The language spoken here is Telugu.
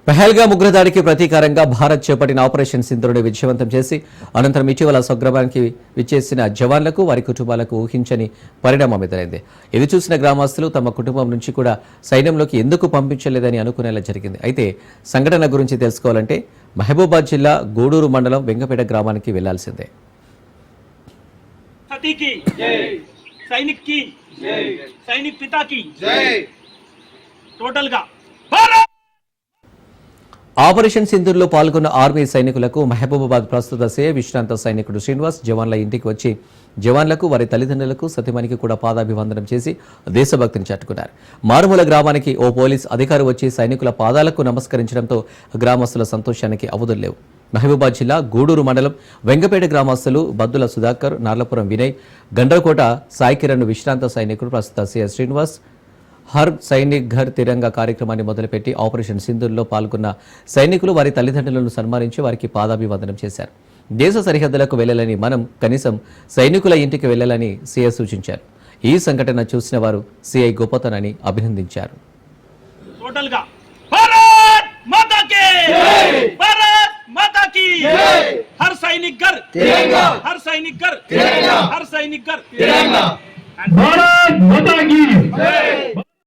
పహల్గామ్ ఉగ్రదాడికి ప్రతీకారంగా భారత్ చేపట్టిన ఆపరేషన్ సింధూరుని విజయవంతం చేసి అనంతరం ఇటీవల స్వగ్రామానికి విచ్చేసిన జవాన్లకు వారి కుటుంబాలకు ఊహించని పరిణామం ఎదురైంది. ఇది చూసిన గ్రామస్తులు తమ కుటుంబం నుంచి కూడా సైన్యంలోకి ఎందుకు పంపించలేదని అనుకునేలా జరిగింది. అయితే సంఘటన గురించి తెలుసుకోవాలంటే మహబూబాబాద్ జిల్లా గూడూరు మండలం వెంగపేట గ్రామానికి వెళ్లాల్సిందే. ఆపరేషన్ సింధూర్లో పాల్గొన్న ఆర్మీ సైనికులకు మహబూబాబాద్ ప్రస్తుత సీఐ విశ్రాంత సైనికుడు శ్రీనివాస్ జవాన్ల ఇంటికి వచ్చి జవాన్లకు వారి తల్లిదండ్రులకు సతీమణికి కూడా పాదాభివందనం చేసి దేశభక్తిని చాటుకున్నారు. మారుమూల గ్రామానికి ఓ పోలీస్ అధికారి వచ్చి సైనికుల పాదాలకు నమస్కరించడంతో గ్రామస్తుల సంతోషానికి అవధుల్లేవు. మహబూబాబాద్ జిల్లా గూడూరు మండలం వెంగపేట గ్రామస్తులు బద్దుల సుధాకర్, నార్లపురం వినయ్, గండ్రకోట సాయికిరణ్ విశ్రాంత సైనికుడు ప్రస్తుత సీఐ శ్రీనివాస్ హర్ సైనిక్ ఘర్ తిరంగా కార్యక్రమాన్ని మొదలుపెట్టి ఆపరేషన్ సింధూర్లో పాల్గొన్న సైనికులు వారి తల్లిదండ్రులను సన్మానించి వారికి పాదాభివందనం చేశారు. దేశ సరిహద్దులకు వెళ్లాలని మనం కనీసం సైనికుల ఇంటికి వెళ్లాలని సీఐ సూచించారు. ఈ సంఘటన చూసిన వారు సీఐ గొప్పతనాన్ని అభినందించారు. हर सैनिक घर तिरंगा, हर सैनिक घर तिरंगा, हर सैनिक घर तिरंगा। भारत माता की जय।